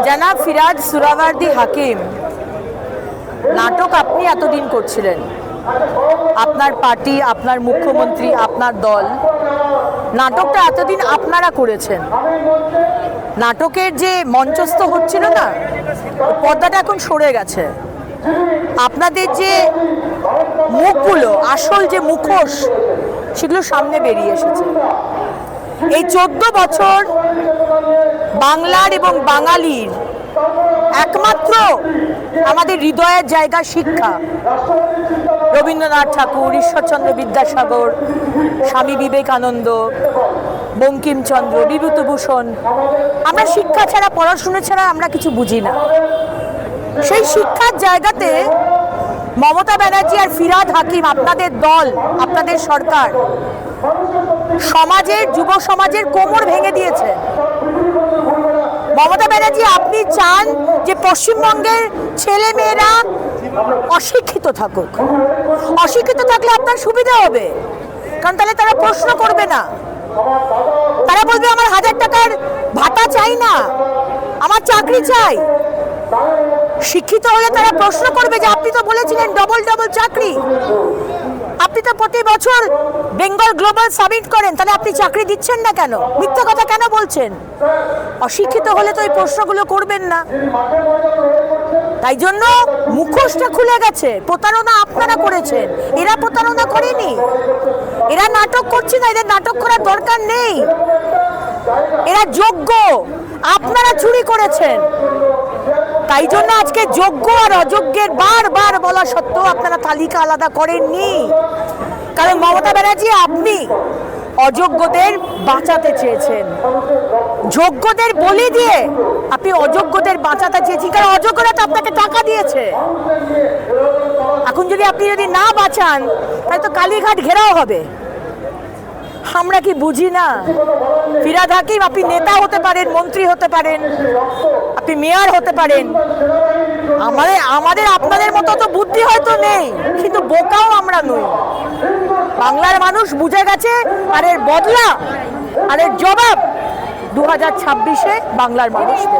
জনাব ফিরাজ সুহরাওয়ার্দী হাকিম, নাটক আপনি এতদিন করছিলেন, আপনার পার্টি, আপনার মুখ্যমন্ত্রী, আপনার দল, নাটকটা এতদিন আপনারা করেছেন। নাটকের যে মঞ্চস্থ হচ্ছিল না, পর্দাটা এখন সরে গেছে। আপনাদের যে মুখগুলো, আসল যে মুখোশ, সেগুলো সামনে বেরিয়ে এসেছে। এই 14 বছর বাংলার এবং বাঙালির একমাত্র আমাদের হৃদয়ের জায়গা শিক্ষা। রবীন্দ্রনাথ ঠাকুর, ঈশ্বরচন্দ্র বিদ্যাসাগর, স্বামী বিবেকানন্দ, বঙ্কিমচন্দ্র, বিভূতিভূষণ, আমরা শিক্ষা ছাড়া, পড়াশুনো ছাড়া আমরা কিছু বুঝি না। সেই শিক্ষার জায়গাতে মমতা ব্যানার্জি আর ফিরহাদ হাকিম, আপনাদের দল, আপনাদের সরকার সমাজের, যুব সমাজের কোমর ভেঙে দিয়েছে। মমতা ব্যানার্জি, আপনি চান যে পশ্চিমবঙ্গের ছেলে মেয়েরা অশিক্ষিত থাকুক। অশিক্ষিত থাকলে আপনার সুবিধা হবে, কারণ তাহলে তারা প্রশ্ন করবে না। তারা বলবে আমার 1000 টাকার ভাতা চাই না, আমার চাকরি চাই। শিক্ষিত হলে তারা প্রশ্ন করবে যে আপনি তো বলেছিলেন ডবল ডবল চাকরি, আপনি তো প্রতি বছর বেঙ্গল গ্লোবাল সামিট করেন, তাহলে আপনি চাকরি দিচ্ছেন না কেন? মিথ্যা কথা কেন বলছেন? অশিক্ষিত হলে তো এই প্রশ্নগুলো করবেন না। তাই জন্য মুখোশটা খুলে গেছে। প্রতারণা আপনারা করেছেন, এরা প্রতারণা করেনি। এরা নাটক করছে না, এদের নাটক করার দরকার নেই। এরা যোগ্য, আপনারা চুরি করেছেন। তাই জন্য আজকে যোগ্য আর অযোগ্যের বারবার বলা সত্ত্বেও আপনারা তালিকা আলাদা করেননি। কারণ মমতা ব্যানার্জি, আপনি অযোগ্যদের বাঁচাতে চেয়েছেন, যোগ্যদের বলি দিয়ে আপনি অযোগ্যদের বাঁচাতে চেয়েছেন। কারণ অযোগ্যরা তো আপনাকে টাকা দিয়েছে। এখন যদি আপনি না বাঁচান, তাহলে তো কালীঘাট ঘেরাও হবে। আমরা কি বুঝি না? ফিরহাদ হাকিম, আপনি নেতা হতে পারেন, মন্ত্রী হতে পারেন, আপনি মেয়র হতে পারেন। আমাদের আপনাদের মতো তো বুদ্ধি হয়তো নেই, কিন্তু বোকাও আমরা নই। বাংলার মানুষ বুঝে গেছে, আর এর বদলা, আর এর জবাব 2026-এ বাংলার মানুষ।